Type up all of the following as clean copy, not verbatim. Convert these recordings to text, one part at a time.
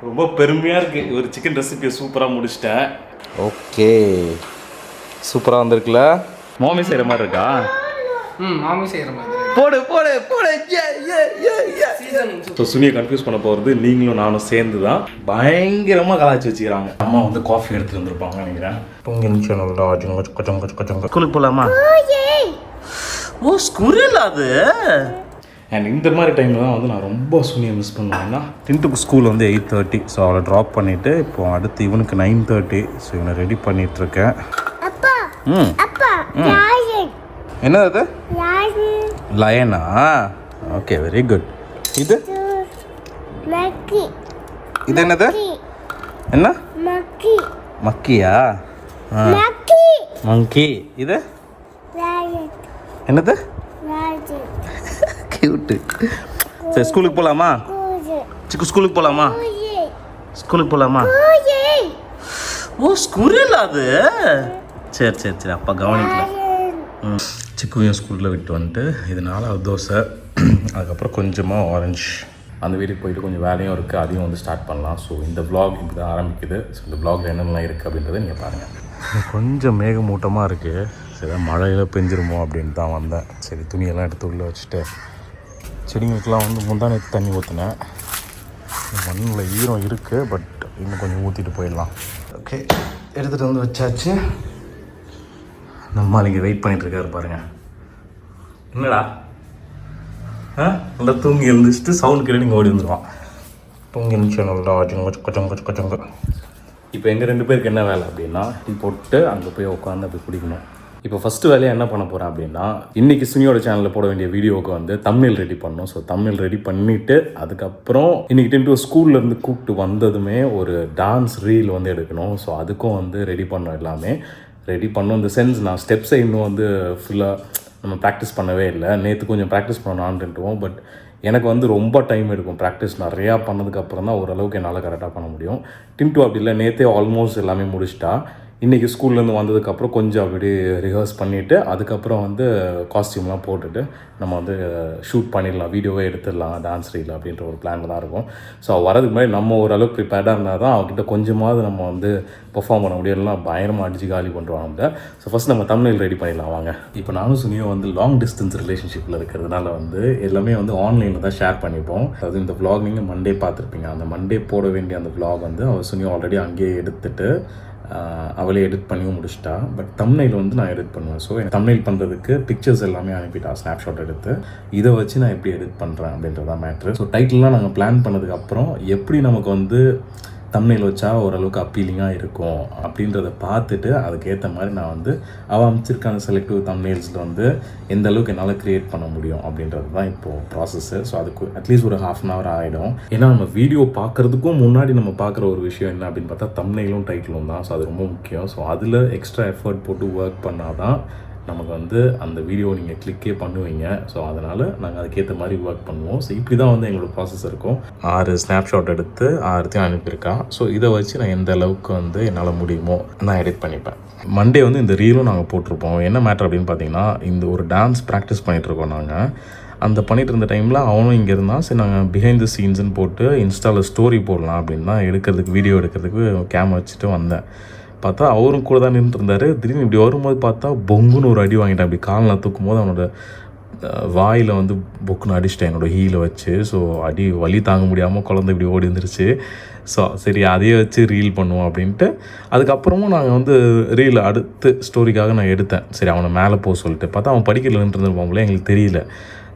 ரொம்ப பெருமையாக இருக்குது. ஒரு சிக்கன் ரெசிபியை சூப்பராக முடிச்சிட்டேன். ஓகே, சூப்பராக வந்திருக்குல்ல. மாமி செய்கிற மாதிரி இருக்கா? மாமி செய்கிற மாதிரி. போடு போடு போடு. ஸோ சுனியை கன்ஃபியூஸ் பண்ண போகிறது நீங்களும் நானும் சேர்ந்து தான். பயங்கரமாக கலாச்சி வச்சுக்கிறாங்க. அம்மா வந்து காஃபி எடுத்துகிட்டு வந்துருப்பாங்க நினைக்கிறேன். ஸ்கூலுக்கு போகலாமா? ஓ, ஸ்கூல் அது. அண்ட் இந்த மாதிரி டைமில் தான் வந்து நான் ரொம்ப சுனியை மிஸ் பண்ணுவேன்னா, 10th ஸ்கூல் வந்து 8:30. ஸோ அவளை ட்ராப் பண்ணிவிட்டு இப்போ அடுத்து இவனுக்கு 9:30. ஸோ இவனை ரெடி பண்ணிகிட்ருக்கேன். என்னது அது? லயனா? Okay, very good. இது இது என்னது? என்ன? மக்கியா? மங்கி. இது என்னது? கியூட்டு. சரி, ஸ்கூலுக்கு போகலாமா? ஸ்கூலுக்கு போகலாமா? ஸ்கூலுக்கு போகலாமா? ஓ, ஸ்கூல் அது. சரி சரி சரி, அப்பா கவனிக்கல. சிக்குவையும் ஸ்கூலில் விட்டு வந்துட்டு இது 4வது தோசை, அதுக்கப்புறம் கொஞ்சமாக ஆரஞ்சு. அந்த வீட்டுக்கு போயிட்டு கொஞ்சம் வேலையும் இருக்குது, அதையும் வந்து ஸ்டார்ட் பண்ணலாம். ஸோ இந்த vlog இப்படி தான் ஆரம்பிக்குது. ஸோ இந்த vlogல என்னென்னலாம் இருக்குது அப்படின்றத நீங்கள் பாருங்கள். கொஞ்சம் மேகமூட்டமாக இருக்குது. சரி, மழையில் பெஞ்சிருமோ அப்படின்னு தான் வந்தேன். சரி, துணியெல்லாம் எடுத்து உள்ளே வச்சுட்டு செடிங்களுக்கெல்லாம் வந்து முந்தானத்து தண்ணி ஊற்றினேன். மண்ணில் ஈரம் இருக்குது, பட் இன்னும் கொஞ்சம் ஊற்றிட்டு போயிடலாம். ஓகே, எடுத்துகிட்டு வந்து வச்சாச்சு. நம்ம இங்கே வெயிட் பண்ணிகிட்ருக்காரு பாருங்கள். என்னடா நல்லா தூங்கி எழுந்திரிச்சிட்டு சவுண்ட் கேட்டு நீங்கள் ஓடி வந்துடுவான். தூங்கி எழுந்துச்சு நல்லா கொச்சங்க. இப்போ எங்கள் 2 பேருக்கு என்ன வேலை அப்படின்னா, டீ போட்டு அங்கே போய் உட்காந்து அப்படி குடிக்கணும். இப்போ ஃபஸ்ட்டு வேலையாக என்ன பண்ண போகிறேன் அப்படின்னா, இன்றைக்கி சுனியோட சேனலில் போட வேண்டிய வீடியோவுக்கு வந்து தம்ப்நெயில் ரெடி பண்ணணும். ஸோ தம்ப்நெயில் ரெடி பண்ணிவிட்டு அதுக்கப்புறம் இன்றைக்கி 10 ஸ்கூல்லேருந்து கூப்பிட்டு வந்ததுமே ஒரு டான்ஸ் ரீல் வந்து எடுக்கணும். ஸோ அதுக்கும் வந்து ரெடி பண்ணோம். எல்லாமே ரெடி பண்ணோம். இந்த சென்ஸ் நான் ஸ்டெப்ஸை இன்னும் வந்து ஃபுல்லாக நம்ம ப்ராக்டிஸ் பண்ணவே இல்லை. நேற்று கொஞ்சம் ப்ராக்டிஸ் பண்ணலான்ட்டுருவோம், பட் எனக்கு வந்து ரொம்ப டைம் எடுக்கும். ப்ராக்டிஸ் நிறையா பண்ணதுக்கப்புறம் தான் ஓரளவுக்கு என்னால் கரெக்டாக பண்ண முடியும். டின்ட்டு அப்படி இல்லை, நேற்றே ஆல்மோஸ்ட் எல்லாமே முடிச்சிட்டா. இன்றைக்கி ஸ்கூல்லேருந்து வந்ததுக்கப்புறம் கொஞ்சம் அப்படி ரிஹர்ஸ் பண்ணிவிட்டு அதுக்கப்புறம் வந்து காஸ்டியூம்லாம் போட்டுட்டு நம்ம வந்து ஷூட் பண்ணிடலாம், வீடியோவே எடுத்துடலாம் டான்ஸ் ரீல் அப்படின்ற ஒரு பிளான் தான் இருக்கும். ஸோ வரதுக்கு முன்னாடி நம்ம ஓரளவுக்கு ப்ரிப்பேர்டாக இருந்தால் தான் அவகிட்ட கொஞ்சமாவது நம்ம வந்து பெர்ஃபார்ம் பண்ண முடியும். எல்லாம் பயங்கரமாக அடிச்சு காலி பண்ணுறாங்க. ஸோ ஃபஸ்ட் நம்ம தம்ப்நெயில் ரெடி பண்ணிடலாம் வாங்க. இப்போ நானும் சுனியும் வந்து லாங் டிஸ்டன்ஸ் ரிலேஷன்ஷிப்பில் இருக்கிறதுனால வந்து எல்லாமே வந்து ஆன்லைனில் தான் ஷேர் பண்ணிப்போம். அதாவது இந்த vlog நீங்கள் மண்டே பார்த்துருப்பீங்க. அந்த மண்டே போட வேண்டிய அந்த vlog வந்து அவள் சுனியும் ஆல்ரெடி அங்கேயே எடுத்துகிட்டு அவளே எடிட் பண்ணியும் முடிச்சிட்டா. பட் தம்ப்நெயில் வந்து நான் எடிட் பண்ணுவேன். ஸோ தம்ப்நெயில் பண்ணுறதுக்கு பிக்சர்ஸ் எல்லாமே அனுப்பிட்டா, ஸ்னாப்ஷாட் எடுத்து. இதை வச்சு நான் எப்படி எடிட் பண்ணுறேன் அப்படின்றதான் மேட்ரு. ஸோ டைட்டில்லாம் நாங்கள் பிளான் பண்ணதுக்கப்புறம் எப்படி நமக்கு வந்து தம்ப்நெயில் வச்சா ஓரளவுக்கு அப்பீலிங்காக இருக்கும் அப்படின்றத பார்த்துட்டு அதுக்கேற்ற மாதிரி நான் வந்து அவள் அமைச்சிருக்கான செலக்டிவ் தம்ப்நெயில்ஸில் வந்து எந்த அளவுக்கு என்னால் க்ரியேட் பண்ண முடியும் அப்படின்றது தான் இப்போது ப்ராசஸ்ஸு. ஸோ அதுக்கு அட்லீஸ்ட் ஒரு 1/2 hour ஆகிடும். ஏன்னா நம்ம வீடியோ பார்க்குறதுக்கும் முன்னாடி நம்ம பார்க்குற ஒரு விஷயம் என்ன அப்படின்னு பார்த்தா தம்ப்நெயிலும் டைட்டிலும் தான். ஸோ அது ரொம்ப முக்கியம். ஸோ அதில் எக்ஸ்ட்ரா எஃபர்ட் போட்டு ஒர்க் பண்ணால் தான் நமக்கு வந்து அந்த வீடியோ நீங்கள் கிளிக்கே பண்ணுவீங்க. ஸோ அதனால் நாங்கள் அதுக்கேற்ற மாதிரி ஒர்க் பண்ணுவோம். ஸோ இப்படி தான் வந்து எங்களோட ப்ராசஸ் இருக்கும். 6 ஸ்னாப்ஷாட் எடுத்து 6த்தையும் அனுப்பியிருக்கான். ஸோ இதை வச்சு நான் எந்த அளவுக்கு வந்து என்னால் முடியுமோ நான் எடிட் பண்ணிப்பேன். மண்டே வந்து இந்த ரீலும் நாங்கள் போட்டிருப்போம். என்ன மேட்டர் அப்படின்னு பார்த்தீங்கன்னா, இந்த ஒரு டான்ஸ் ப்ராக்டிஸ் பண்ணிகிட்ருக்கோம் நாங்கள். அந்த பண்ணிகிட்டு இருந்த டைமில் அவனும் இங்கே இருந்தான். சரி, நாங்கள் பிஹைண்ட் த சீன்ஸ்ன்னு போட்டு இன்ஸ்டாவில் ஸ்டோரி போடலாம் அப்படின்னு தான் எடுக்கிறதுக்கு, வீடியோ எடுக்கிறதுக்கு கேமரா வச்சுட்டு வந்தேன். பார்த்தா அவரும் கூட தான் நின்றுருந்தார். திடீர்னு இப்படி வரும்போது பார்த்தா பொங்குன்னு ஒரு அடி வாங்கிட்டேன். அப்படி காலில் தூக்கும் போது அவனோட வாயில் வந்து பொக்குன்னு அடிச்சிட்டேன் என்னோடய ஹீலை வச்சு. ஸோ அடி வலி தாங்க முடியாமல் குழந்தை இப்படி ஓடி வந்துருச்சு. ஸோ சரி, அதையே வச்சு ரீல் பண்ணுவோம் அப்படின்ட்டு அதுக்கப்புறமும் நாங்கள் வந்து ரீல் அடுத்து ஸ்டோரிக்காக நான் எடுத்தேன். சரி, அவனை மேலே போக சொல்லிட்டு பார்த்தா அவன் படிக்கல நின்றுருந்துருப்பாங்களே, எங்களுக்கு தெரியல.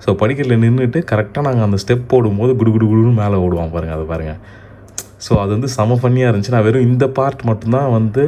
ஸோ படிக்கல நின்றுட்டு கரெக்டாக நாங்கள் அந்த ஸ்டெப் போடும்போது குடுன்னு மேலே ஓடுவான் பாருங்கள், அதை பாருங்கள். ஸோ அது வந்து செம ஃபன்னியாக இருந்துச்சு. நான் வெறும் இந்த பார்ட் மட்டும்தான் வந்து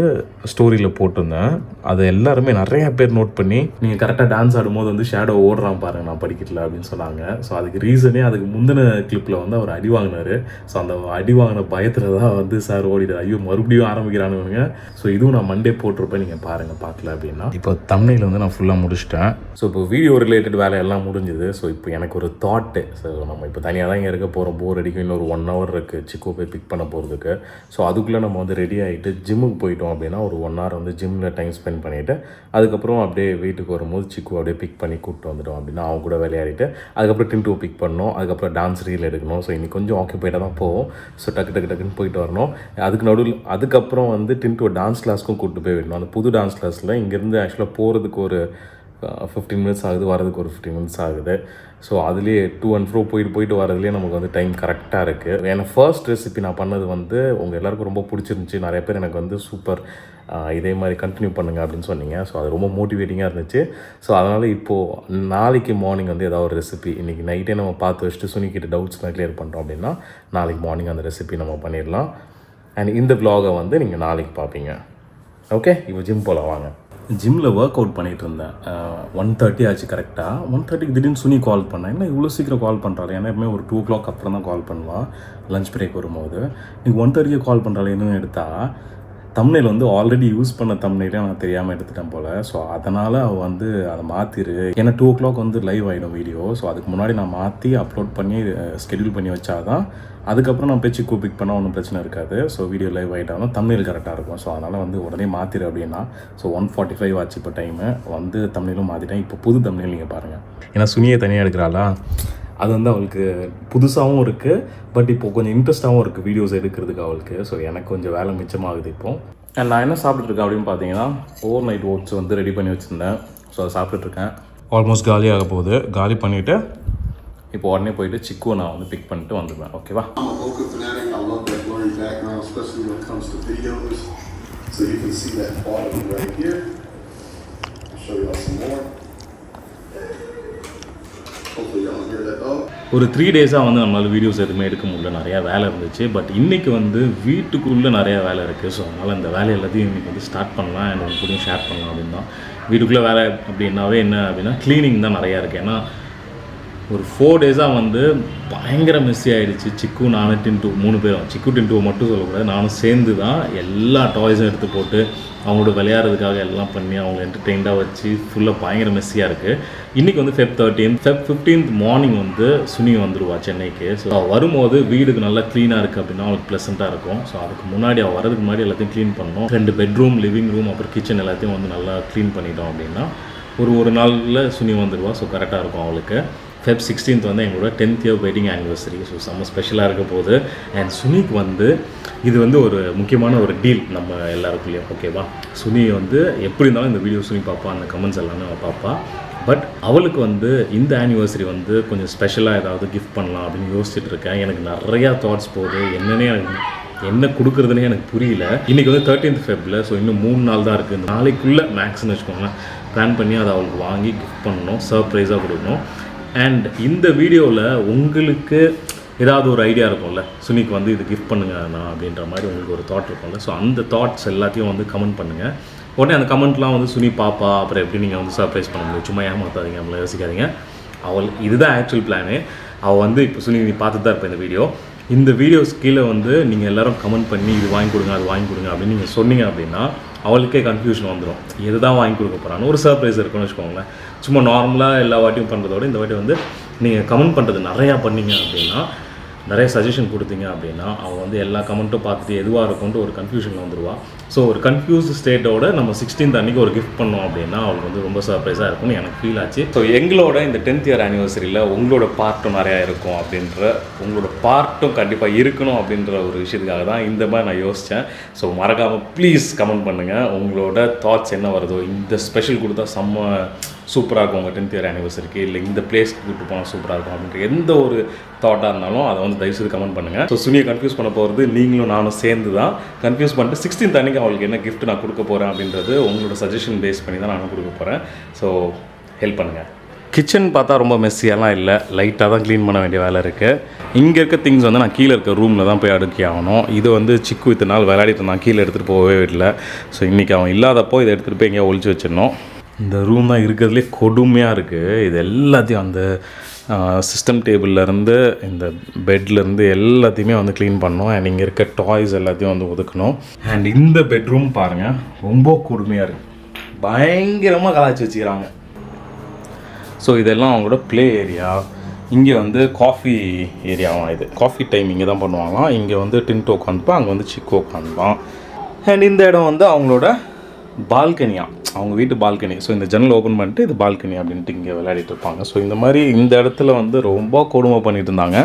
ஸ்டோரியில் போட்டிருந்தேன். அதை எல்லாருமே நிறைய பேர் நோட் பண்ணி, நீங்கள் கரெக்டாக டான்ஸ் ஆடும்போது வந்து ஷேடோ ஓடுறான் பாருங்கள் நான் படிக்கல அப்படின்னு சொன்னாங்க. ஸோ அதுக்கு ரீசனே அதுக்கு முந்தின கிளிப்பில் வந்து அவர் அடி வாங்கினார். ஸோ அந்த அடி வாங்கின பயத்தில் தான் வந்து சார் ஓடிடார், ஐயோ மறுபடியும் ஆரம்பிக்கிறானுங்க. ஸோ இதுவும் நான் மண்டே போட்டிருப்பேன், நீங்கள் பாருங்கள் பார்க்கல அப்படின்னா. இப்போ தம்ப்நெயில் வந்து நான் ஃபுல்லாக முடிச்சிட்டேன். ஸோ இப்போ வீடியோ ரிலேட்டட் வேலையெல்லாம் முடிஞ்சுது. ஸோ இப்போ எனக்கு ஒரு தாட்டு, ஸோ நம்ம இப்போ தனியாக தான் இங்கே இருக்க போகிறோம், போர் அடிக்கும், இன்னொரு 1 hour இருக்குது, சிக்கோ போய் பிக் பண்ண போகிறதுக்கு. ஸோ அதுக்குள்ளே நம்ம வந்து ரெடி ஆகிட்டு ஜிம்முக்கு போயிட்டோம் அப்படின்னா ஒரு 1 hour வந்து ஜிம்மில் டைம் ஸ்பெண்ட் பண்ணிவிட்டு அதுக்கப்புறம் அப்படியே வீட்டுக்கு வரும்போது சிக்கு அப்படியே பிக் பண்ணி கூப்பிட்டு வந்துட்டோம் அப்படின்னா அவங்க கூட விளையாடிட்டு அதுக்கப்புறம் டின்டூவை பிக் பண்ணணும். அதுக்கப்புறம் டான்ஸ் ரீல் எடுக்கணும். ஸோ இன்னைக்கு கொஞ்சம் ஆக்கியபைடாக தான் போவோம். ஸோ டக்குன்னு போயிட்டு வரணும். அதுக்கப்புறம் வந்து டின்டூவை டான்ஸ் கிளாஸ்க்கும் கூப்பிட்டு போய் விடணும். அந்த புது டான்ஸ் கிளாஸில் இங்கேருந்து ஆக்சுவலாக போகிறதுக்கு ஒரு 15 minutes ஆகுது, வரதுக்கு ஒரு 15 minutes ஆகுது. ஸோ அதுலேயே டூ அண்ட் ஃப்ரோ போயிட்டு வரதுலேயே நமக்கு வந்து டைம் கரெக்டாக இருக்குது. ஏன்னா ஃபர்ஸ்ட் ரெசிபி நான் பண்ணது வந்து உங்கள் எல்லாருக்கும் ரொம்ப பிடிச்சிருந்துச்சி. நிறைய பேர் எனக்கு வந்து சூப்பர் இதே மாதிரி கண்டினியூ பண்ணுங்கள் அப்படின்னு சொன்னீங்க. ஸோ அது ரொம்ப மோட்டிவேட்டிங்காக இருந்துச்சு. ஸோ அதனால் இப்போது நாளைக்கு மார்னிங் வந்து ஏதாவது ஒரு ரெசிபி இன்றைக்கி நைட்டே நம்ம பார்த்து வச்சுட்டு சுனிக்கிட்ட டவுட்ஸ்லாம் கிளியர் பண்ணுறோம் அப்படின்னா நாளைக்கு மார்னிங் அந்த ரெசிபி நம்ம பண்ணிடலாம். அண்ட் இந்த vlog-ஐ வந்து நீங்கள் நாளைக்கு பார்ப்பீங்க. ஓகே, இப்போ ஜிம் போகலாம் வாங்க. ஜிம்மில் ஒர்க் அவுட் பண்ணிகிட்டு இருந்தேன். 1:30 ஆச்சு கரெக்டாக. 1:30க்கு திடீர்னு சுனி கால் பண்ணேன். என்ன இவ்வளோ சீக்கிரம் கால் பண்ணுறாள்? ஏன்னா எப்பவுமே ஒரு 2 o'clock அப்புறம் தான் கால் பண்ணுவாள் லஞ்ச் பிரேக் வரும்போது. நீங்கள் 1:30க்கு கால் பண்ணுறாள் இன்னும் எடுத்தால் தம்ப்நெயில் வந்து ஆல்ரெடி யூஸ் பண்ண தம்ப்நெயிலே நான் தெரியாமல் எடுத்துட்டேன் போல். ஸோ அதனால் அவள் வந்து அதை மாற்றிரு. ஏன்னா 2 o'clock வந்து லைவ் ஆகிடும் வீடியோ. ஸோ அதுக்கு முன்னாடி நான் மாற்றி அப்லோட் பண்ணி ஸ்கெடியூல் பண்ணி வச்சாதான் அதுக்கப்புறம் நான் பேச்சு பிக் பண்ணால் ஒன்றும் பிரச்சனை இருக்காது. ஸோ வீடியோ லைவ் ஆகிட்டாலும் தம்ப்நெயில் கரெக்டாக இருக்கும். ஸோ அதனால் வந்து உடனே மாற்றிடு அப்படின்னா. ஸோ 1:45 ஆச்சு இப்போ டைமு. வந்து தம்ப்நெயிலும் மாற்றிட்டேன். இப்போ புது தம்ப்நெயில் நீங்கள் பாருங்கள். ஏன்னா சுனியை தனியாக எடுக்கிறாளா, அது வந்து அவளுக்கு புதுசாகவும் இருக்குது. பட் இப்போது கொஞ்சம் இன்ட்ரெஸ்ட்டாகவும் இருக்குது வீடியோஸ் எடுக்கிறதுக்கு அவளுக்கு. ஸோ எனக்கு கொஞ்சம் வேலை மிச்சமாகுது இப்போது. நான் என்ன சாப்பிட்டுருக்கேன் அப்படின்னு பார்த்தீங்கன்னா ஓவர் நைட் ஓட்ஸ் வந்து ரெடி பண்ணி வச்சுருந்தேன். ஸோ அதை சாப்பிட்டுட்ருக்கேன். ஆல்மோஸ்ட் காலியாக போகுது. காலி பண்ணிவிட்டு இப்போ உடனே போயிட்டு சிக்குவை நான் வந்து பிக் பண்ணிட்டு வந்துடுவேன். ஓகேவா? I'm a vocal fanatic. I love that blurry background, especially when it comes to videos. So you can see that quality right here. I'll show y'all some more. Hopefully y'all hear that up. ஒரு 3 days-ஆக வந்து நம்மளால் videos எதுவுமே எடுக்க முடியல. நிறையா வேலை இருந்துச்சு. But இன்றைக்கி வந்து வீட்டுக்குள்ளே நிறையா வேலை இருக்குது. ஸோ அதனால் அந்த வேலை எல்லாத்தையும் இன்றைக்கி வந்து ஸ்டார்ட் பண்ணலாம். எனக்கு கூடயும் ஷேர் பண்ணலாம் அப்படின்னு தான். வீட்டுக்குள்ளே வேலை அப்படின்னாவே என்ன அப்படின்னா க்ளீனிங் தான் நிறையா இருக்குது. ஏன்னா ஒரு 4 days-ஆக வந்து பயங்கர மெஸ்ஸி ஆகிடுச்சு. சிக்கு நானும் டின்டூ 3 பேரும். சிக்கு டின்டூவை மட்டும் சொல்லக்கூடாது, நானும் சேர்ந்து தான் எல்லா டாய்ஸும் எடுத்து போட்டு அவங்களோட விளையாடுறதுக்காக எல்லாம் பண்ணி அவங்கள என்டர்டெயின்டாக வச்சு ஃபுல்லாக பயங்கர மெஸ்ஸியாக இருக்குது. இன்றைக்கி வந்து Feb 13th, Feb 15th morning வந்து சுனி வந்துடுவா சென்னைக்கு. ஸோ அவள் வரும்போது வீடுக்கு நல்லா க்ளீனாக இருக்குது அப்படின்னா அவளுக்கு ப்ளசண்ட்டாக இருக்கும். ஸோ அதுக்கு முன்னாடி அவள் வரதுக்கு முன்னாடி எல்லாத்தையும் க்ளீன் பண்ணணும். 2 பெட்ரூம், லிவிங் ரூம், அப்புறம் கிச்சன் எல்லாத்தையும் வந்து நல்லா க்ளீன் பண்ணிட்டோம் அப்படின்னா ஒரு நாளில் சுனி வந்துடுவா. ஸோ கரெக்டாக இருக்கும் அவளுக்கு. Feb 16th வந்து எங்களோட 10th year wedding anniversary. So செம்ம ஸ்பெஷலாக இருக்க போகுது. அண்ட் சுனிக்கு வந்து இது வந்து ஒரு முக்கியமான ஒரு டீல் நம்ம எல்லாருக்குள்ளேயும். ஓகேவா? சுனி வந்து எப்படி இருந்தாலும் இந்த வீடியோ சுனி பார்ப்பா, அந்த கமெண்ட்ஸ் எல்லாமே அவள் பார்ப்பா. பட் அவளுக்கு வந்து இந்த ஆனிவர்சரி வந்து கொஞ்சம் ஸ்பெஷலாக ஏதாவது கிஃப்ட் பண்ணலாம் அப்படின்னு யோசிச்சுட்டு இருக்கேன். எனக்கு நிறையா தாட்ஸ் போகுது. என்ன கொடுக்குறதுனே எனக்கு புரியல. இன்றைக்கி வந்து 13th Febல. ஸோ இன்னும் 3 நாள் தான் இருக்குது. நாளைக்குள்ளே மேக்ஸ்ன்னு வச்சுக்கோங்களேன் பிளான் பண்ணி அதை அவளுக்கு வாங்கி கிஃப்ட் பண்ணணும், சர்ப்ரைஸாக கொடுக்கணும். அண்ட் இந்த வீடியோவில் உங்களுக்கு ஏதாவது ஒரு ஐடியா இருக்கும்ல, சுனிக்கு வந்து இது கிஃப்ட் பண்ணுங்க நான் அப்படின்ற மாதிரி உங்களுக்கு ஒரு தாட் இருக்கும்ல. ஸோ அந்த தாட்ஸ் எல்லாத்தையும் வந்து கமெண்ட் பண்ணுங்கள். உடனே அந்த கமெண்ட்லாம் வந்து சுனி பாப்பா அப்புறம் எப்படி நீங்கள் வந்து சர்ப்ரைஸ் பண்ண முடியும், சும்மா ஏமாத்தாதீங்க, நம்மளை யோசிக்காதீங்க. இதுதான் ஆக்சுவல் பிளானு. அவள் வந்து இப்போ சுனி நீ பார்த்துட்டு தான் இருப்பேன் இந்த வீடியோஸ் கீழே வந்து நீங்கள் எல்லோரும் கமெண்ட் பண்ணி இது வாங்கி கொடுங்க அது வாங்கி கொடுங்க அப்படின்னு நீங்கள் சொன்னீங்க அப்படின்னா அவளுக்கே கன்ஃபியூஷன் வந்துடும். எது தான் வாங்கி கொடுக்க போகிறான்னு ஒரு சர்ப்ரைஸ் இருக்குன்னு வச்சுக்கோங்களேன். சும்மா நார்மலாக எல்லா வாட்டியும் பண்ணுறதோட இந்த வாட்டி வந்து நீங்கள் கமெண்ட் பண்ணுறது நிறையா பண்ணிங்க அப்படின்னா, நிறைய சஜஷன் கொடுத்தீங்க அப்படின்னா அவள் வந்து எல்லா கமெண்ட்டும் பார்த்துட்டு எதுவாக இருக்கும்ட்டு ஒரு கன்ஃபியூஷனில் வந்துடுவாள். ஸோ ஒரு கன்ஃபியூஸ்டு ஸ்டேட்டோட நம்ம 16th அன்றைக்கி ஒரு கிஃப்ட் பண்ணோம் அப்படின்னா அவளுக்கு வந்து ரொம்ப சர்ப்ரைஸாக இருக்கும்னு எனக்கு ஃபீல் ஆச்சு. ஸோ எங்களோட இந்த 10th year ஆனிவர்சரியில் உங்களோட பார்ட்டும் நிறையா இருக்கும் உங்களோட பார்ட்டும் கண்டிப்பாக இருக்கணும் அப்படின்ற ஒரு விஷயத்துக்காக தான் இந்த மாதிரி நான் யோசித்தேன். ஸோ மறக்காமல் ப்ளீஸ் கமெண்ட் பண்ணுங்கள் உங்களோட தாட்ஸ் என்ன வருதோ. இந்த ஸ்பெஷல் கொடுத்தா செம்ம சூப்பராக இருக்கும் உங்கள் 10th year ஆனிவர்சரிக்கு, இல்லை இந்த பிளேஸ்க்கு கூப்பிட்டு போனால் சூப்பராக இருக்கும் அப்படின்ற எந்த ஒரு தாட்டாக இருந்தாலும் அதை வந்து தயவுசெய்து கமெண்ட் பண்ணுங்கள். ஸோ சுனியை கன்ஃபியூஸ் பண்ண போகிறது நீங்களும் நானும் சேர்ந்து தான். கன்ஃபியூஸ் பண்ணிட்டு 16th அன்றைக்கி அவளுக்கு என்ன கிஃப்ட் நான் கொடுக்க போகிறேன் அப்படின்றது உங்களோட சஜஷன் பேஸ் பண்ணி தான் நான் கொடுக்க போகிறேன். ஸோ ஹெல்ப் பண்ணுங்கள். கிச்சன் பார்த்தா ரொம்ப மெஸ்ஸியெல்லாம் இல்லை, லைட்டாக தான் க்ளீன் பண்ண வேண்டிய வேலை இருக்குது. இங்கே இருக்க திங்ஸ் வந்து நான் கீழே இருக்க ரூமில் தான் போய் அடுக்கி ஆகணும். இது வந்து சிக்கு இத்தனை நாள் விளையாடிட்டு இருந்தான், கீழே எடுத்துகிட்டு போகவே இல்லை. ஸோ இன்றைக்கி அவன் இல்லாதப்போ இதை எடுத்துகிட்டு போய் எங்கேயா ஒழிச்சு வச்சிடணும். இந்த ரூம் தான் இருக்கிறதுலே கொடுமையாக இருக்குது. இது எல்லாத்தையும் அந்த சிஸ்டம் டேபிள்லேருந்து இந்த பெட்லேருந்து எல்லாத்தையுமே வந்து க்ளீன் பண்ணணும். அண்ட் இங்கே இருக்க டாய்ஸ் எல்லாத்தையும் வந்து ஒதுக்கணும். அண்ட் இந்த பெட்ரூம் பாருங்கள் ரொம்ப கொடுமையாக இருக்குது, பயங்கரமாக கலாச்சி வச்சுக்கிறாங்க. ஸோ இதெல்லாம் அவங்களோட ப்ளே ஏரியா. இங்கே வந்து காஃபி ஏரியாவும் இது காஃபி டைம் இங்கே தான் பண்ணுவாங்களாம். இங்கே வந்து டின்ட்டு உட்காந்துப்பான், அங்கே வந்து சிக்கு உட்காந்துப்பான். அண்ட் இந்த இடம் வந்து அவங்களோட பால்கனியா, அவங்க வீட்டு பால்கனி. ஸோ இந்த ஜன்னல் ஓப்பன் பண்ணிட்டு இது பால்கனி அப்படின்ட்டு இங்கே விளையாடிட்டு இருப்பாங்க. ஸோ இந்த மாதிரி இந்த இடத்துல வந்து ரொம்ப கொடுமை பண்ணிட்டு இருந்தாங்க.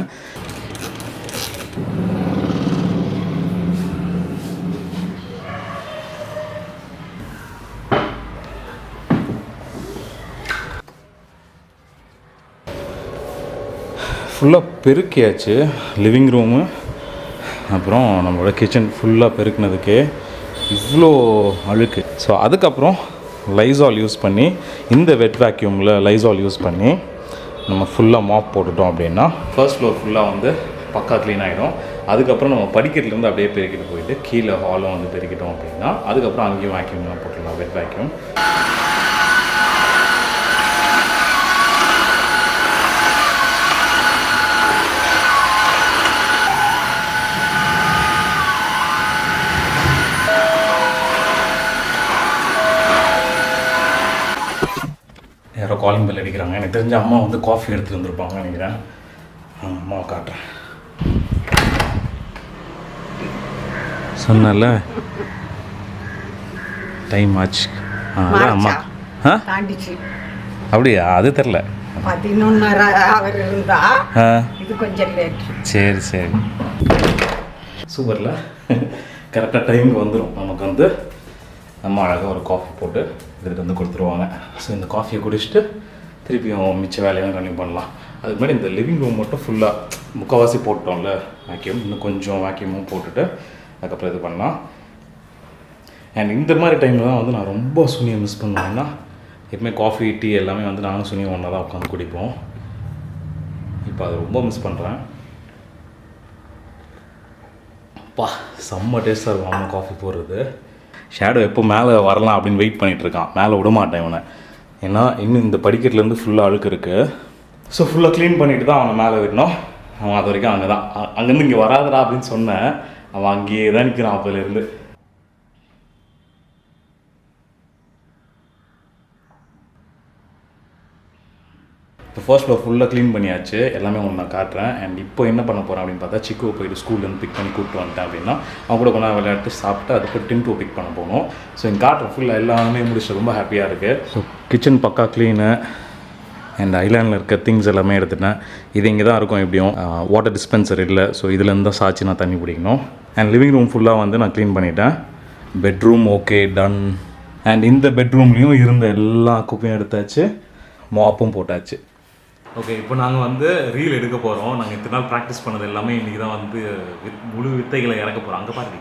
ஃபுல்லாக பெருக்கியாச்சு லிவிங் ரூமு, அப்புறம் நம்மளோட கிச்சன் ஃபுல்லாக பெருக்கினதுக்கே இவ்வளோ அழுக்கு. ஸோ அதுக்கப்புறம் லைசால் யூஸ் பண்ணி, இந்த வெட் வேக்யூமில் லைசால் யூஸ் பண்ணி நம்ம ஃபுல்லாக மாப் போட்டுட்டோம் அப்படின்னா ஃபர்ஸ்ட் ஃப்ளோர் ஃபுல்லாக வந்து பக்கா க்ளீன் ஆகிடும். அதுக்கப்புறம் நம்ம படிக்கட்டுலேருந்து அப்படியே பெருக்கிட்டு போயிட்டு கீழே ஹாலும் வந்து பெருக்கிட்டோம் அப்படின்னா அதுக்கப்புறம் அங்கேயும் வேக்யூம்லாம் போட்டுடலாம், வெட் வேக்யூம். யாரோ காலிங் பெல் அடிக்கிறாங்க. எனக்கு தெரிஞ்ச அம்மா வந்து காஃபி எடுத்துகிட்டு வந்திருப்பாங்க நினைக்கிறேன். அம்மாவை காட்டுறேன். சொன்னல டைம் ஆச்சு. அம்மா அப்படியா? அது தெரில. 11:30 இருந்தா இது கொஞ்சம் லேட். சரி சரி, சூப்பரில் கரெக்டாக டைமுக்கு வந்துடும். நமக்கு வந்து அம்மா அழகாக ஒரு காஃபி போட்டு இதுக்கு வந்து கொடுத்துருவாங்க. ஸோ இந்த காஃபியை குடிச்சிட்டு திருப்பியும் மிச்ச வேலையெல்லாம் கண்டினியூ பண்ணலாம். அதுக்கு முன்னாடி இந்த லிவிங் ரூம் மட்டும் ஃபுல்லாக முக்கால்வாசி போட்டோம்ல வேக்யூம், இன்னும் கொஞ்சம் வேக்யூமும் போட்டுட்டு அதுக்கப்புறம் இது பண்ணலாம். அண்ட் இந்த மாதிரி டைமில் தான் வந்து நான் ரொம்ப சுனியை மிஸ் பண்ணுவேன்னா, எப்பவுமே காஃபி டீ எல்லாமே வந்து நானும் சுனியும் ஒன்றா தான் உட்காந்து குடிப்போம். இப்போ அதை ரொம்ப மிஸ் பண்ணுறேன். பா செம்ம டேஸ்ட்டாக இருக்கும் அம்மா காஃபி போடுறது. ஷேடோ எப்போ மேலே வரலாம் அப்படின்னு வெயிட் பண்ணிகிட்ருக்கான். மேலே விட மாட்டேன் இவனை, ஏன்னா இன்னும் இந்த படிக்கட்டுலேருந்து ஃபுல்லாக அழுக்கு இருக்குது. ஸோ ஃபுல்லாக க்ளீன் பண்ணிவிட்டு தான் அவனை மேலே விடணும். அவன் அது வரைக்கும் அங்கே தான், அங்கேருந்து இங்கே வராதடா அப்படின்னு சொன்னேன். அவன் அங்கேயே தான் நிற்கிறான் அப்போலேருந்து. இப்போ ஃபர்ஸ்ட் ஃப்ளோர் ஃபுல்லாக க்ளீன் பண்ணியாச்சு, எல்லாமே ஒன்று நான் காட்டுறேன். அண்ட் இப்போ என்ன பண்ண போகிறேன் அப்படின்னு பார்த்தா, சிக்குவை போயிட்டு ஸ்கூல்லேருந்து பிக் பண்ணி கூப்பிட்டு வந்துட்டேன் அப்படின்னா அவங்க கூட கொஞ்சம் விளையாட்டு சாப்பிட்டு அதுக்கு டின்ட்டு பிக் பண்ண போகணும். ஸோ இங்கே காட்டுறேன் ஃபுல்லாக எல்லாமே முடிச்சு ரொம்ப ஹாப்பியாக இருக்குது. ஸோ கிச்சன் பக்கா க்ளீனு அண்ட் ஐலாண்டில் இருக்க திங்ஸ் எல்லாமே எடுத்துட்டேன். இது இங்கே தான் இருக்கும் எப்படியும். வாட்டர் டிஸ்பென்சர் இல்லை, ஸோ இதுலேருந்து தான் சாய்ச்சி நான் தண்ணி பிடிக்கணும். அண்ட் லிவிங் ரூம் ஃபுல்லாக வந்து நான் க்ளீன் பண்ணிட்டேன். Bedroom okay done. அண்ட் இந்த பெட்ரூம்லேயும் இருந்த எல்லா குப்பையும் எடுத்தாச்சு, மாப்பும் போட்டாச்சு. ஓகே, இப்போ நாங்கள் வந்து ரீல் எடுக்க போகிறோம். நாங்கள் இத்தனை நாள் ப்ராக்டிஸ் பண்ணது எல்லாமே இன்றைக்கி தான் வந்து முழு வித்தைகளை இறக்க போகிறோம். அங்கே பாருங்க,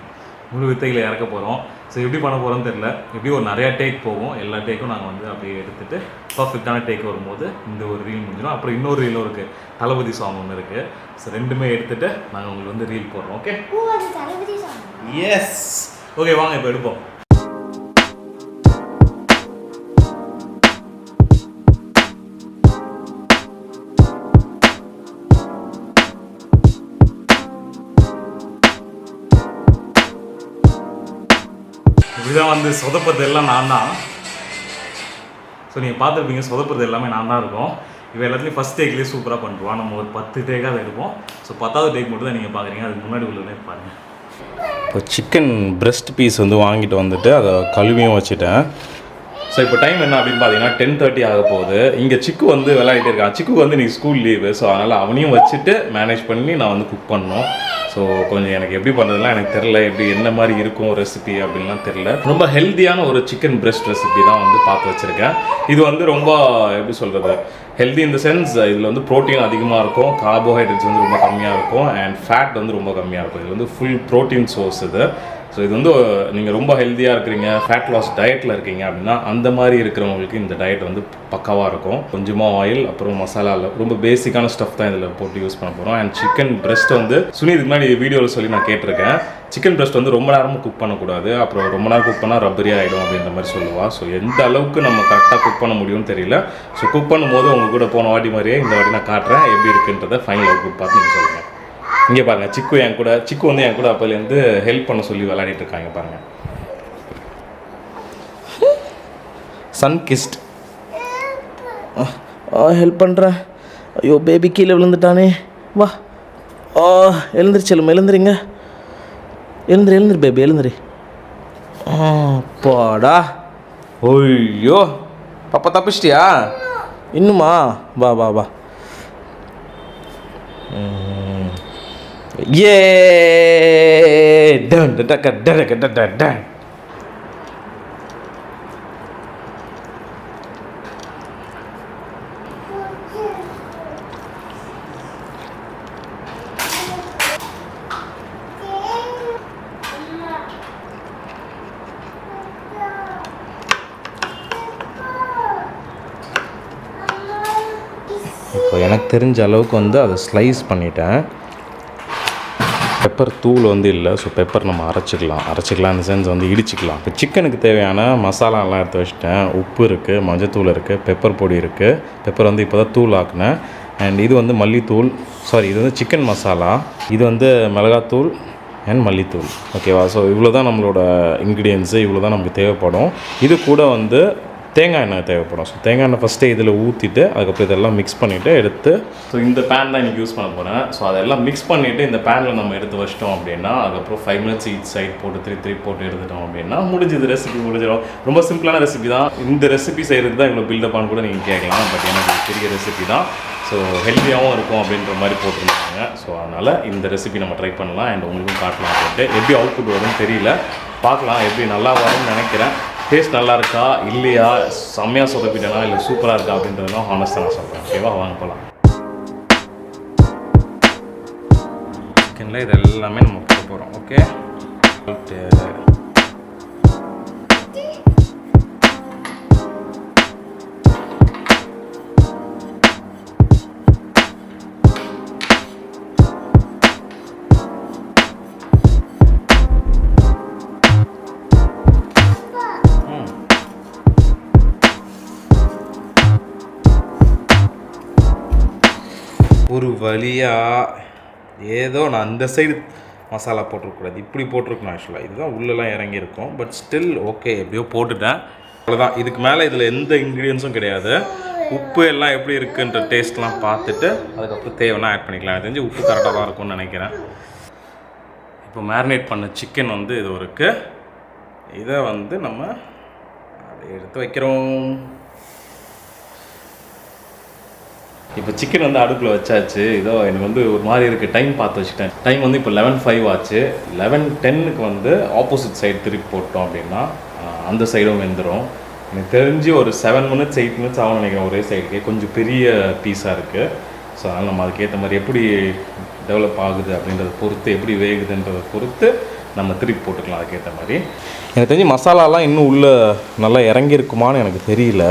முழு வித்தைகளை இறக்க போகிறோம். ஸோ எப்படி பண்ண போகிறோன்னு தெரில. எப்படி ஒரு நிறையா டேக் போகும், எல்லா டேக்கும் நாங்கள் வந்து அப்படியே எடுத்துகிட்டு பர்ஃபெக்டான டேக் வரும்போது இந்த ஒரு ரீல் முடிஞ்சிடும். அப்புறம் இன்னொரு ரீலும் இருக்குது, தளபதி சாங் ஒன்று இருக்குது. ஸோ ரெண்டுமே எடுத்துகிட்டு நாங்கள் உங்களுக்கு வந்து ரீல் போடுறோம். ஓகே, எஸ் ஓகே, வாங்க இப்போ எடுப்போம். இப்படிதான் வந்து சொதப்பது எல்லாம் நான் தான். ஸோ நீங்கள் பார்த்துருப்பீங்க, சொதப்பது எல்லாமே நான் தான் இருக்கும். இப்போ எல்லாத்துலேயும் ஃபஸ்ட் டேக்லேயே சூப்பராக பண்ணுறோம். நம்ம ஒரு 10 டேக்காக எடுப்போம். ஸோ 10வது டேக் மட்டும் தான் நீங்கள் பார்க்குறீங்க. அதுக்கு முன்னாடி உள்ளதே பாருங்கள். இப்போ சிக்கன் பிரெஸ்ட் பீஸ் வந்து வாங்கிட்டு வந்துட்டு அதை கழுவியும் வச்சுட்டேன். ஸோ இப்போ டைம் என்ன அப்படின்னு பார்த்தீங்கன்னா 10:30 ஆக போகுது. இங்கே சிக்கு வந்து விளையாடிட்டு இருக்கான். சிக்கு வந்து இன்றைக்கி ஸ்கூல் லீவு. ஸோ அதனால் அவனையும் வச்சுட்டு மேனேஜ் பண்ணி நான் வந்து குக் பண்ணணும். ஸோ கொஞ்சம் எனக்கு எப்படி பண்ணுறதுலாம் எனக்கு தெரில, எப்படி என்ன மாதிரி இருக்கும் ரெசிபி அப்படின்லாம் தெரில. ரொம்ப ஹெல்த்தியான ஒரு சிக்கன் பிரெஸ்ட் ரெசிபி தான் வந்து பார்த்து வச்சுருக்கேன். இது வந்து ரொம்ப எப்படி சொல்கிறது, ஹெல்தி இந்த சென்ஸ் இதில் வந்து ப்ரோட்டீன் அதிகமாக இருக்கும், கார்போஹைட்ரேட்ஸ் வந்து ரொம்ப கம்மியாக இருக்கும், அண்ட் ஃபேட் வந்து ரொம்ப கம்மியாக இருக்கும். இது வந்து ஃபுல் ப்ரோட்டீன் சோர்ஸ் இது. ஸோ இது வந்து நீங்கள் ரொம்ப ஹெல்த்தியாக இருக்கிறீங்க, ஃபேட் லாஸ் டயட்டில் இருக்கீங்க அப்படின்னா அந்த மாதிரி இருக்கிறவங்களுக்கு இந்த டயட் வந்து பக்காவாக இருக்கும். கொஞ்சமாக ஆயில், அப்புறம் மசாலாவில் ரொம்ப பேசிக்கான ஸ்டஃப் தான் இதில் போட்டு யூஸ் பண்ண போகிறோம். அண்ட் சிக்கன் பிரெஸ்ட் வந்து இதுக்கு முன்னாடி வீடியோவில் சொல்லி நான் கேட்டிருக்கேன். சிக்கன் பிரெஸ்ட் வந்து ரொம்ப நேரமும் குக் பண்ணக்கூடாது, அப்புறம் ரொம்ப நேரம் குக் பண்ணால் ரப்பரி ஆகிடும் அப்படின்ற மாதிரி சொல்லுவாள். ஸோ எந்த அளவுக்கு நம்ம கரெக்டாக குக் பண்ண முடியும்னு தெரியல. ஸோ குக் பண்ணும்போது உங்கள் கூட போன வாட்டி மாதிரியே இந்த வாட்டி நான் காட்டுறேன் எப்படி இருக்குன்றதை. ஃபைனல் அவுட்புட் பார்த்து நீங்கள் சொல்லுங்கள். இங்கே பாருங்கள், சிக்கு வந்து என் கூட அப்போலேருந்து ஹெல்ப் பண்ண சொல்லி விளையாடிட்டு இருக்காங்க பாருங்கள். சன் கிஸ்ட் ஹெல்ப் பண்ணுறேன். ஐயோ பேபி கீழே விழுந்துட்டானே. வா. எழுந்திரிச்சலும் எழுந்துருங்க. எழுந்துரு பேபி எழுந்துரு. போடா. ஐயோ பாப்பா தப்பிச்சிட்டியா? இன்னுமா? வா வா வா. ஏ டன் டக்க டக்க டக்க டன். இப்போ எனக்கு தெரிஞ்ச அளவுக்கு வந்து அதை ஸ்லைஸ் பண்ணிட்டேன். பெப்பர் தூள் வந்து இல்லை, ஸோ பெப்பர் நம்ம அரைச்சிக்கலாம் இந்த சென்ஸ் வந்து இடிச்சிக்கலாம். இப்போ சிக்கனுக்கு தேவையான மசாலாலாம் எடுத்து வச்சுட்டேன். உப்பு இருக்குது, மஞ்சத்தூள் இருக்குது, பெப்பர் பொடி இருக்குது. பெப்பர் வந்து இப்போ தான் தூள் ஆக்குனேன். அண்ட் இது வந்து மல்லித்தூள், இது வந்து சிக்கன் மசாலா, இது வந்து மிளகாத்தூள் அண்ட் மல்லித்தூள். ஓகேவா? ஸோ இவ்வளோ தான் நம்மளோட இன்க்ரீடியன்ஸு, இவ்வளோ தான் நமக்கு தேவைப்படும். இது கூட வந்து தேங்காய் எண்ணெய் தேவைப்படும். ஸோ தேங்காய் எண்ணெய் ஃபஸ்ட்டே இதில் ஊற்றிட்டு அதுக்கப்புறம் இதெல்லாம் மிக்ஸ் பண்ணிவிட்டு எடுத்து, ஸோ இந்த பேன் தான் இன்றைக்கி யூஸ் பண்ண போகிறேன். ஸோ அதெல்லாம் மிக்ஸ் பண்ணிவிட்டு இந்த பேனில் நம்ம எடுத்து வச்சிட்டோம் அப்படின்னா அதுக்கப்புறம் 5 minutes ஈச் சைட் போட்டு திருப்பி போட்டு எடுத்துட்டோம் அப்படின்னா முடிஞ்சது, ரெசிபி முடிஞ்சிடும். ரொம்ப சிம்பிளான ரெசிபி தான். இந்த ரெசிபி செய்கிறது தான் இவ்வளோ பில்டப்பான்னு கூட நீங்கள் கேட்கலாம். பட் எனக்கு பெரிய ரெசிபி தான். ஸோ ஹெல்த்தியாகவும் இருக்கும் அப்படின்ற மாதிரி போட்டிருந்தாங்க. ஸோ அதனால் இந்த ரெசிபி நம்ம ட்ரை பண்ணலாம் அண்ட் உங்களுக்கும் காட்டலாம் அப்படின்ட்டு. எப்படி அவுட்புட் வரும்னு தெரியல, பார்க்கலாம். எப்படி நல்லா வரும்னு நினைக்கிறேன். டேஸ்ட் நல்லா இருக்கா இல்லையா, செம்மையாக சொதப்பிட்டேனா இல்லை சூப்பராக இருக்கா அப்படின்றதுலாம் ஹானஸ்ட்டாக நான் சொல்கிறேன். ஓகேவா? வாங்க போகலாம். சிக்கனில் இது எல்லாமே நம்ம போட போகிறோம். ஓகே. ஒரு வழியாக ஏதோ நான் அந்த சைடு மசாலா போட்டிருக்கூடாது, இப்படி போட்டிருக்கணும். ஆக்சுவலாக இதுதான் உள்ளெல்லாம் இறங்கியிருக்கும். பட் ஸ்டில் ஓகே, எப்படியோ போட்டுட்டேன். அவ்வளோதான். இதுக்கு மேலே இதில் எந்த இன்க்ரீடியன்ஸும் கிடையாது. உப்பு எல்லாம் எப்படி இருக்குன்ற டேஸ்ட்லாம் பார்த்துட்டு அதுக்கப்புறம் தேவைன்னா ஆட் பண்ணிக்கலாம். எனக்கு தெரிஞ்சு உப்பு கரெக்டாக தான் இருக்கும்னு நினைக்கிறேன். இப்போ மேரினேட் பண்ண சிக்கன் வந்து இது இருக்குது. இதை வந்து நம்ம எடுத்து வைக்கிறோம். இப்போ சிக்கன் வந்து அடுப்பில் வச்சாச்சு. இதோ எனக்கு வந்து ஒரு மாதிரி இருக்குது. டைம் பார்த்து வச்சுட்டேன். டைம் வந்து இப்போ 11:05 ஆச்சு. 11:10க்கு வந்து ஆப்போசிட் சைடு திருப்பி போட்டோம் அப்படின்னா அந்த சைடும் வெந்துடும். எனக்கு தெரிஞ்சு ஒரு 7 minutes 8 minutes ஆகும் நினைக்கிறேன். ஒரே சைடுக்கே கொஞ்சம் பெரிய பீஸாக இருக்குது. ஸோ அதனால் நம்ம அதுக்கேற்ற மாதிரி எப்படி டெவலப் ஆகுது அப்படின்றத பொறுத்து, எப்படி வேகுதுன்றதை பொறுத்து நம்ம திருப்பி போட்டுக்கலாம் அதுக்கேற்ற மாதிரி. எனக்கு தெரிஞ்சு மசாலாலாம் இன்னும் உள்ளே நல்லா இறங்கியிருக்குமான்னு எனக்கு தெரியல.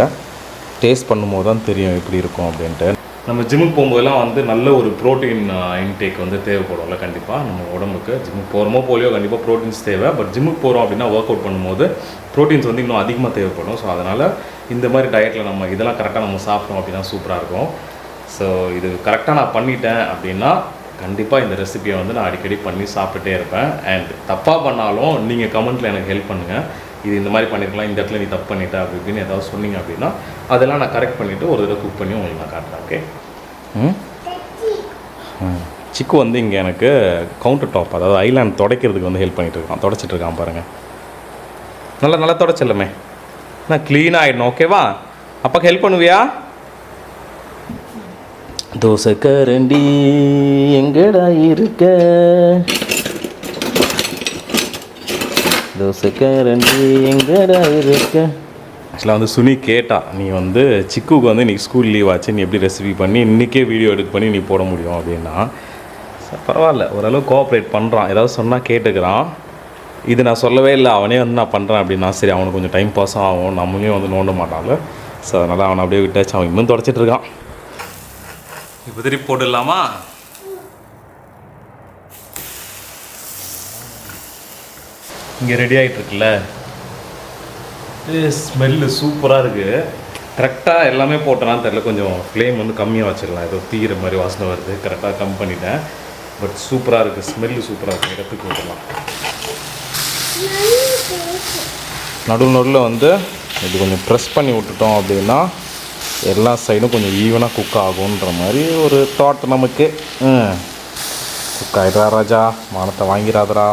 டேஸ்ட் பண்ணும்போது தான் தெரியும் எப்படி இருக்கும் அப்படின்ட்டு. நம்ம ஜிம்முக்கு போகும்போதெல்லாம் வந்து நல்ல ஒரு ப்ரோட்டீன் இன்டேக் வந்து தேவைப்படும்ல கண்டிப்பாக நம்ம உடம்புக்கு. ஜிம்முக்கு போகிறோமோ போலியோ கண்டிப்பாக ப்ரோட்டீன்ஸ் தேவை. பட் ஜிம்முக்கு போகிறோம் அப்படின்னா ஒர்க் அவுட் பண்ணும்போது ப்ரோட்டீன்ஸ் வந்து இன்னும் அதிகமாக தேவைப்படும். ஸோ அதனால் இந்த மாதிரி டயட்டில் நம்ம இதெல்லாம் கரெக்டாக நம்ம சாப்பிட்டோம் அப்படின்னா சூப்பராக இருக்கும். ஸோ இது கரெக்டாக நான் பண்ணிட்டேன் அப்படின்னா கண்டிப்பாக இந்த ரெசிபியை வந்து நான் அடிக்கடி பண்ணி சாப்பிட்டுட்டே இருப்பேன். அண்ட் தப்பாக பண்ணாலும் நீங்கள் கமெண்ட்டில் எனக்கு ஹெல்ப் பண்ணுங்கள். இது இந்த மாதிரி பண்ணியிருக்கலாம், இந்த இடத்துல நீ தப்பு பண்ணிட்ட அப்படி இப்படின்னு ஏதாவது சொன்னீங்க அப்படின்னா அதெல்லாம் நான் கரெக்ட் பண்ணிவிட்டு ஒரு தடவை குக் பண்ணி உங்களுக்கு நான் காட்டுறேன். ஓகே. சிக்கு வந்து இங்கே எனக்கு கவுண்டர் டாப், அதாவது ஐலாண்ட் துடைக்கிறதுக்கு வந்து ஹெல்ப் பண்ணிகிட்டு இருக்கான். தொடச்சிட்டு இருக்கான் பாருங்கள். நல்லா தொடச்சிடலாமே, நான் க்ளீனாக ஆகிடணும். ஓகேவா? அப்பாக்கு ஹெல்ப் பண்ணுவியா? தோசை கரண்டி எங்கடா இருக்க, தோசை கரண்டி எங்கடா இருக்க. ஆக்சுவலாக வந்து சுனி கேட்டா, நீ வந்து சிக்குவுக்கு வந்து இன்றைக்கி ஸ்கூல் லீவ் ஆச்சு, நீ எப்படி ரெசிபி பண்ணி இன்றைக்கே வீடியோ எடுத்து பண்ணி நீ போட முடியும் அப்படின்னா. பரவாயில்ல, ஓரளவு கோஆப்ரேட் பண்ணுறான். ஏதாவது சொன்னால் கேட்டுக்கிறான். இது நான் சொல்லவே இல்லை, அவனே வந்து நான் பண்ணுறேன் அப்படின்னா சரி அவனுக்கு கொஞ்சம் டைம் பாஸ் ஆகும், நம்மளையும் வந்து நோண்ட மாட்டாங்க. ஸோ அதனால் அவனை அப்படியே விட்டாச்சு. அவன் இன்னும் தொடச்சிட்டு இருக்கான். இப்போ திருப்பி போட்டுடலாமா? இங்கே ரெடி ஆகிட்டுருக்குல்ல, ஸ்மெல்லு சூப்பராக இருக்குது. கரெக்டாக எல்லாமே போட்டேனான்னு தெரில, கொஞ்சம் ஃப்ளேம் வந்து கம்மியாக வச்சிடலாம். ஏதோ தீர மாதிரி வாசனை வருது, கரெக்டாக கம் பண்ணிட்டேன். பட் சூப்பராக இருக்குது, ஸ்மெல்லு சூப்பராக இருக்குது. இடத்துக்கு விட்டுலாம். நடுவில் வந்து இது கொஞ்சம் ப்ரெஸ் பண்ணி விட்டுட்டோம் அப்படின்னா எல்லா சைடும் கொஞ்சம் ஈவனாக குக் ஆகுன்ற மாதிரி ஒரு தாட் நமக்கு. குக் ஆகிடுறா ராஜா, மானத்தை வாங்கிடாதரா.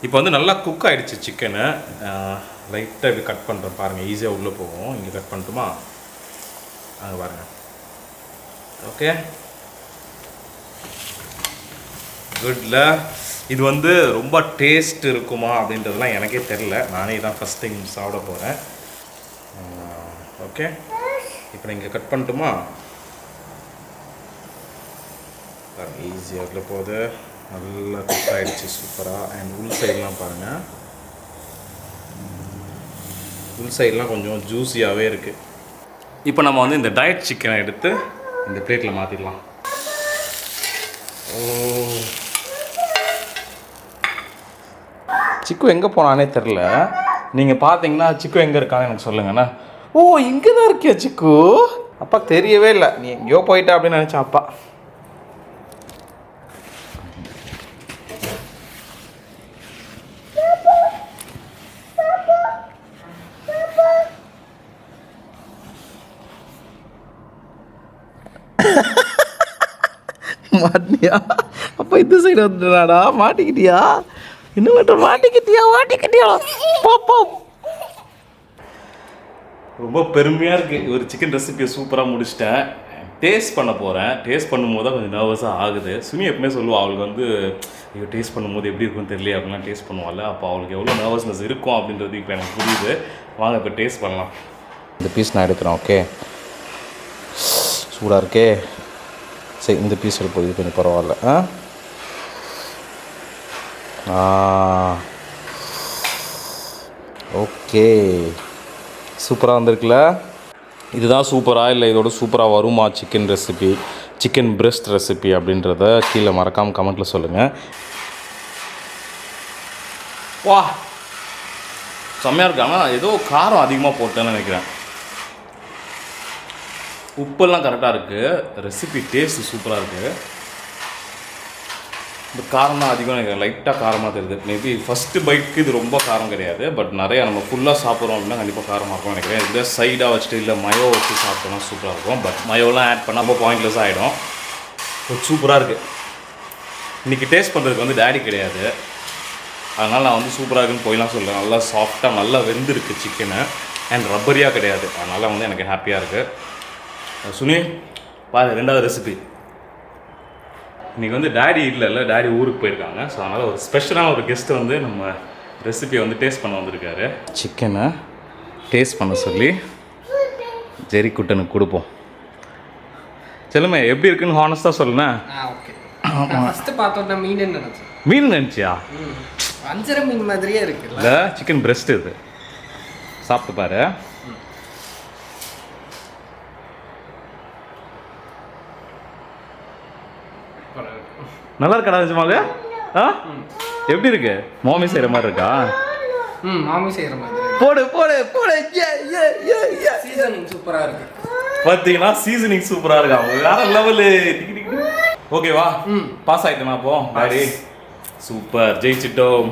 இப்போ வந்து நல்லா குக் ஆகிடுச்சு சிக்கனு. லைட்டாக இப்படி கட் பண்ணுறேன் பாருங்கள், ஈஸியாக உள்ளே போகும். இங்கே கட் பண்ணட்டுமா? அங்கே பாருங்கள். ஓகே, குட்ல. இது வந்து ரொம்ப டேஸ்ட் இருக்குமா அப்படின்றதுலாம் எனக்கே தெரில. நானே தான் ஃபஸ்ட் டைம் சாப்பிட போகிறேன். ஓகே, இப்போ நீங்கள் கட் பண்ணட்டுமா? ஈஸியாக உள்ள போகுது. நல்லா குக் ஆகிடுச்சு சூப்பராக. அண்ட் உள் சைட்லாம் பாருங்கள், உள் சைட்லாம் கொஞ்சம் ஜூஸியாகவே இருக்குது. இப்போ நம்ம வந்து இந்த டயட் சிக்கனை எடுத்து இந்த பிளேட்டில் மாற்றிடலாம். சிக்கு எங்கே போனானே தெரில. நீங்கள் பார்த்தீங்கன்னா சிக்கு எங்கே இருக்கான்னு எனக்கு சொல்லுங்கண்ணா. ஓ, இங்கே தான் இருக்கியா சிக்கு? அப்பா தெரியவே இல்லை, நீ எங்கேயோ போயிட்டா அப்படின்னு நினச்சேன் அப்பா. மாட்டியா? அப்போ இந்த சைடு வந்துடுறாடா. மாட்டிக்கிட்டியா? இன்னும் மட்டும் மாட்டிக்கிட்டியா? பாப்பா ரொம்ப பெருமையாக இருக்குது. ஒரு சிக்கன் ரெசிபியை சூப்பராக முடிச்சிட்டேன். டேஸ்ட் பண்ண போகிறேன். டேஸ்ட் பண்ணும்போது தான் கொஞ்சம் நர்வஸாக ஆகுது. சுனி எப்பவுமே சொல்லுவாள், அவளுக்கு வந்து ஐயோ டேஸ்ட் பண்ணும்போது எப்படி இருக்குன்னு தெரியல அப்படின்லாம் டேஸ்ட் பண்ணுவாள். அப்போ அவளுக்கு எவ்வளோ நர்வஸ்னஸ் இருக்கும் அப்படின்றது இப்போ எனக்கு புரியுது. வாங்க இப்போ டேஸ்ட் பண்ணலாம். இந்த பீஸ் நான் எடுக்கிறேன். ஓகே, சூடாக இருக்கே. சரி, இந்த பீஸ் எடுப்போம். இது கொஞ்சம் பரவாயில்ல. ஓகே, சூப்பராக வந்திருக்குல்ல. இதுதான் சூப்பராக இல்லை இதோட சூப்பராக வருமா chicken recipe, chicken breast recipe அப்படின்றத கீழே மறக்காமல் கமெண்ட்டில் சொல்லுங்கள். வா, செம்மையாக இருக்கு. ஆனால் ஏதோ காரம் அதிகமாக போட்டேன்னு நினைக்கிறேன். உப்பெல்லாம் கரெக்டாக இருக்குது. ரெசிபி டேஸ்ட்டு சூப்பராக இருக்குது. இந்த காரம் தான் அதிகம் எனக்கு லைட்டாக காரமாக தெரியுது. மேபி ஃபஸ்ட்டு பைட்டுக்கு இது ரொம்ப காரம் கிடையாது. பட் நிறையா நம்ம ஃபுல்லாக சாப்பிட்றோம் அப்படின்னா கண்டிப்பாக காரமாக இருக்கும் நினைக்கிறேன். இதில் சைடாக வச்சுட்டு இல்லை மயோ வச்சு சாப்பிட்டோம்னா சூப்பராக இருக்கும். பட் மயோலாம் ஆட் பண்ணால் ரொம்ப பாயிண்ட்லெஸ் ஆகிடும். பட் சூப்பராக இருக்குது. இன்றைக்கி டேஸ்ட் பண்ணுறதுக்கு வந்து டேடி கிடையாது, அதனால் நான் வந்து சூப்பராக இருக்குன்னு போயெலாம் சொல்கிறேன். நல்லா சாஃப்டாக நல்லா வெந்திருக்கு சிக்கனு. அண்ட் ரப்பரியாக கிடையாது. அதனால் வந்து எனக்கு ஹாப்பியாக இருக்குது. சுனி பாரு, ரெண்டாவது ரெசிபி. இன்றைக்கி வந்து டேடி இல்லை, டேடி ஊருக்கு போயிருக்காங்க. ஸோ அதனால் ஒரு ஸ்பெஷலான ஒரு கெஸ்ட்டு வந்து நம்ம ரெசிபியை வந்து டேஸ்ட் பண்ண வந்திருக்காரு. சிக்கனை டேஸ்ட் பண்ண சொல்லி ஜெரி குட்டனுக்கு கொடுப்போம். செல்லுமே எப்படி இருக்குன்னு ஹானஸ்ட்டாக சொல்லுண்ணேன். ஓகே, ஃபஸ்ட்டு பார்த்தோன்னா மீன் நினச்சேன். மீன் நினச்சியா? வஞ்சர மீன் மாதிரியே இருக்குல்ல. இல்லை, சிக்கன் பிரெஸ்ட். இது சாப்பிட்டு பாரு. நல்லா இருக்கா நிஜமாவே? எப்படி இருக்கு? மாமி செய்கிற மாதிரி இருக்கா? மாமி செய்கிற மாதிரி. போடு போடு போடு. சீசனிங் சூப்பராக இருக்கு. பார்த்தீங்கன்னா சீசனிங் சூப்பராக இருக்கா? வேற லெவலு. ஓகேவா? பாஸ் ஆகிட்டேனா அப்போ டாடி? சூப்பர், ஜெயிச்சிட்டோம்.